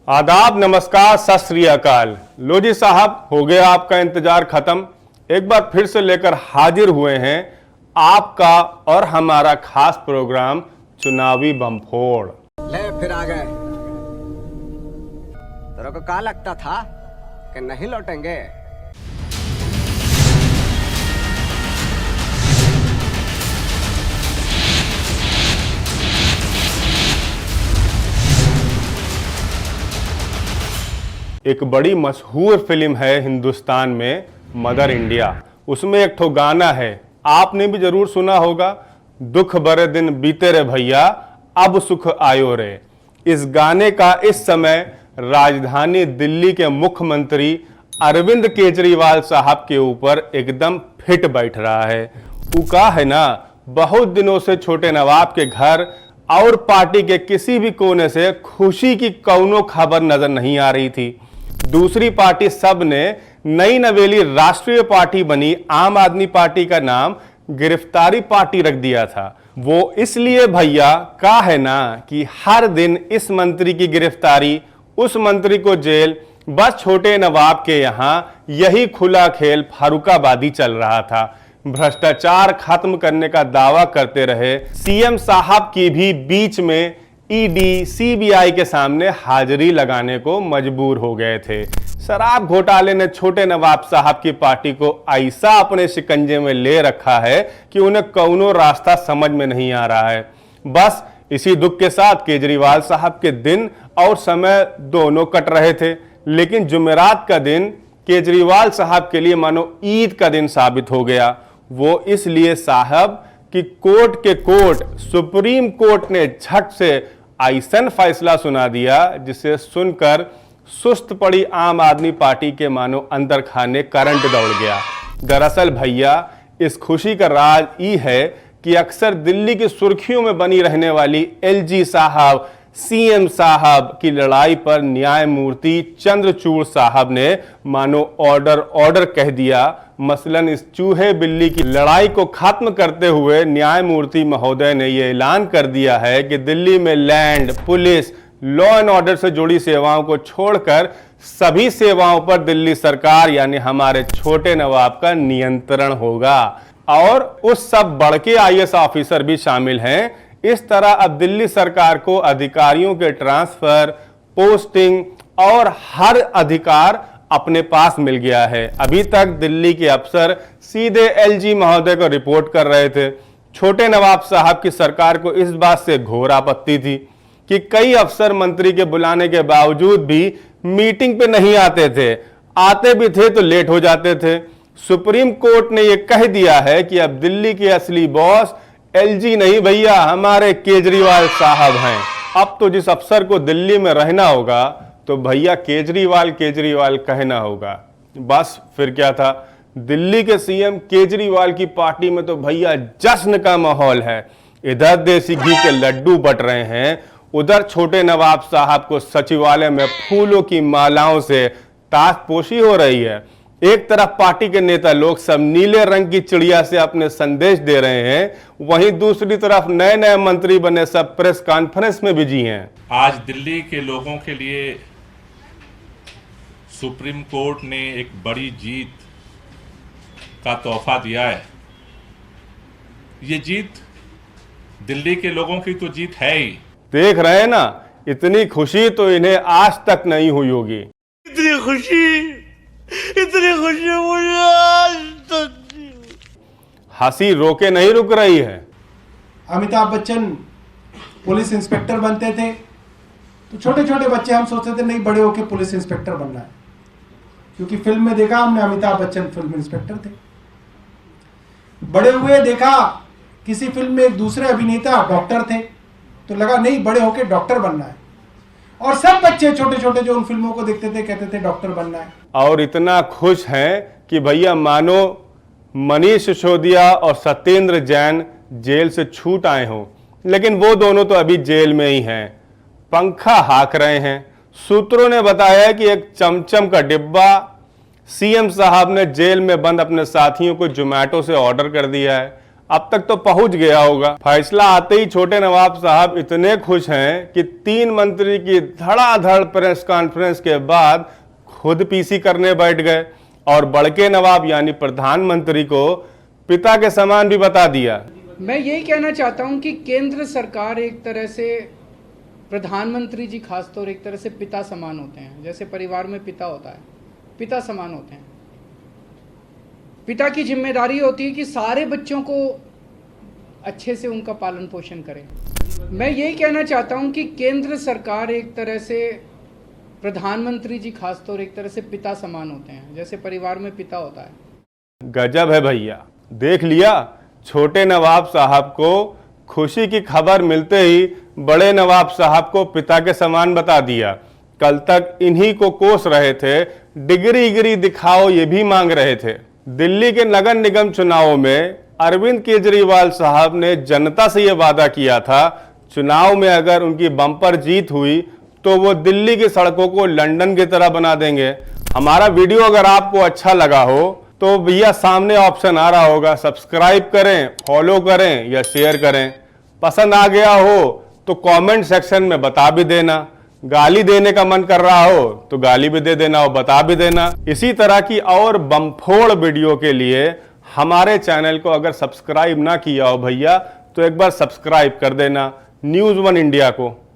आदाब, नमस्कार, सत श्री अकाल। लो जी साहब, हो गया आपका इंतजार खत्म। एक बार फिर से लेकर हाजिर हुए हैं आपका और हमारा खास प्रोग्राम चुनावी बमफोड़। ले फिर आ गए। तेरे को क्या लगता था कि नहीं लौटेंगे? एक बड़ी मशहूर फिल्म है हिंदुस्तान में, मदर इंडिया। उसमें एक ठो गाना है, आपने भी जरूर सुना होगा, दुख भरे दिन बीते रे भैया अब सुख आयो रे। इस गाने का इस समय राजधानी दिल्ली के मुख्यमंत्री अरविंद केजरीवाल साहब के ऊपर एकदम फिट बैठ रहा है। वो का है ना, बहुत दिनों से छोटे नवाब के घर और पार्टी के किसी भी कोने से खुशी की कौनो खबर नजर नहीं आ रही थी। दूसरी पार्टी सब ने नई नवेली राष्ट्रीय पार्टी बनी आम आदमी पार्टी का नाम गिरफ्तारी पार्टी रख दिया था। वो इसलिए भैया का है ना कि हर दिन इस मंत्री की गिरफ्तारी, उस मंत्री को जेल, बस छोटे नवाब के यहां यही खुला खेल फर्रुखाबादी चल रहा था। भ्रष्टाचार खत्म करने का दावा करते रहे सीएम साहब की भी बीच में ईडी सीबीआई के सामने हाजिरी लगाने को मजबूर हो गए थे। शराब घोटाले ने छोटे नवाब साहब की पार्टी को ऐसा अपने शिकंजे में ले रखा है कि उन्हें कौनो रास्ता समझ में नहीं आ रहा है। बस इसी दुख के साथ केजरीवाल साहब के दिन और समय दोनों कट रहे थे। लेकिन जुमेरात का दिन केजरीवाल साहब के लिए मानो ईद का दिन साबित हो गया। वो इसलिए साहब कि कोर्ट के कोर्ट सुप्रीम कोर्ट ने झट से ऐसा फैसला सुना दिया जिसे सुनकर सुस्त पड़ी आम आदमी पार्टी के मानो अंदर खाने करंट दौड़ गया। दरअसल भैया इस खुशी का राज ये है कि अक्सर दिल्ली की सुर्खियों में बनी रहने वाली एलजी साहब सीएम साहब की लड़ाई पर न्यायमूर्ति चंद्रचूड़ साहब ने मानो ऑर्डर कह दिया। मसलन इस चूहे बिल्ली की लड़ाई को खत्म करते हुए न्यायमूर्ति महोदय ने यह ऐलान कर दिया है कि दिल्ली में land, police, law and order से जुड़ी सेवाओं को छोड़कर सभी सेवाओं पर दिल्ली सरकार यानी हमारे छोटे नवाब का नियंत्रण होगा। और उस सब बड़के आईएएस ऑफिसर भी शामिल हैं। इस तरह अब दिल्ली सरकार को अधिकारियों के ट्रांसफर, पोस्टिंग और हर अधिकार अपने पास मिल गया है। अभी तक दिल्ली के अफसर सीधे एलजी महोदय को रिपोर्ट कर रहे थे। छोटे नवाब साहब की सरकार को इस बात से घोर आपत्ति थी कि कई अफसर मंत्री के बुलाने के बावजूद भी मीटिंग पे नहीं आते थे, आते भी थे तो लेट हो जाते थे। सुप्रीम कोर्ट ने यह कह दिया है कि अब दिल्ली के असली बॉस एलजी नहीं भैया हमारे केजरीवाल साहब हैं। अब तो जिस अफसर को दिल्ली में रहना होगा तो भैया केजरीवाल केजरीवाल कहना होगा। बस फिर क्या था, दिल्ली के सीएम केजरीवाल की पार्टी में तो भैया जश्न का माहौल है। इधर देसी घी के लड्डू बट रहे हैं, उधर छोटे नवाब साहब को सचिवालय में फूलों की मालाओं से ताजपोशी हो रही है। एक तरफ पार्टी के नेता लोग सब नीले रंग की चिड़िया से अपने संदेश दे रहे हैं, वहीं दूसरी तरफ नए नए मंत्री बने सब प्रेस कॉन्फ्रेंस में बिजी हैं। आज दिल्ली के लोगों के लिए सुप्रीम कोर्ट ने एक बड़ी जीत का तोहफा दिया है। ये जीत दिल्ली के लोगों की तो जीत है ही। देख रहे हैं ना, इतनी खुशी तो इन्हें आज तक नहीं हुई होगी। इतनी खुशी मुझे आज तक। हंसी रोके नहीं रुक रही है। अमिताभ बच्चन पुलिस इंस्पेक्टर बनते थे तो छोटे छोटे बच्चे हम सोचते थे नहीं बड़े होके पुलिस इंस्पेक्टर बनना है, क्योंकि फिल्म में देखा हमने अमिताभ बच्चन फिल्म इंस्पेक्टर थे। बड़े हुए देखा किसी फिल्म में एक दूसरे अभिनेता डॉक्टर थे तो लगा नहीं बड़े होके डॉक्टर बनना है। और सब बच्चे छोटे छोटे जो उन फिल्मों को देखते थे कहते थे डॉक्टर बनना है। और इतना खुश हैं कि भैया मानो मनीष सिसोदिया और सत्येंद्र जैन जेल से छूट आए हों, लेकिन वो दोनों तो अभी जेल में ही हैं, पंखा हाँक रहे हैं। सूत्रों ने बताया कि एक चमचम का डिब्बा सीएम साहब ने जेल में बंद अपने साथियों को जोमेटो से ऑर्डर कर दिया है। अब तक तो पहुंच गया होगा। फैसला आते ही छोटे नवाब साहब इतने खुश हैं कि 3 मंत्री की धड़ाधड़ प्रेस कॉन्फ्रेंस के बाद खुद पीसी करने बैठ गए और बड़के नवाब यानी प्रधानमंत्री को पिता के समान भी बता दिया। मैं यही कहना चाहता हूं कि केंद्र सरकार एक तरह से, प्रधानमंत्री जी खासतौर एक तरह से पिता समान होते हैं। जैसे परिवार में पिता होता है, पिता समान होते हैं। पिता की जिम्मेदारी होती है कि सारे बच्चों को अच्छे से उनका पालन पोषण करें। मैं यही कहना चाहता हूं कि केंद्र सरकार एक तरह से, प्रधानमंत्री जी खासतौर एक तरह से पिता समान होते हैं। जैसे परिवार में पिता होता है। गजब है भैया, देख लिया, छोटे नवाब साहब को खुशी की खबर मिलते ही बड़े नवाब साहब को पिता के समान बता दिया। कल तक इन्हीं को कोस रहे थे, डिग्री दिखाओ ये भी मांग रहे थे। दिल्ली के नगर निगम चुनावों में अरविंद केजरीवाल साहब ने जनता से यह वादा किया था, चुनाव में अगर उनकी बम्पर जीत हुई तो वो दिल्ली की सड़कों को लंदन की तरह बना देंगे। हमारा वीडियो अगर आपको अच्छा लगा हो तो भैया सामने ऑप्शन आ रहा होगा, सब्सक्राइब करें, फॉलो करें या शेयर करें। पसंद आ गया हो तो कमेंट सेक्शन में बता भी देना। गाली देने का मन कर रहा हो तो गाली भी दे देना और बता भी देना। इसी तरह की और बमफोड़ वीडियो के लिए हमारे चैनल को अगर सब्सक्राइब ना किया हो भैया तो एक बार सब्सक्राइब कर देना न्यूज़ 1 इंडिया को।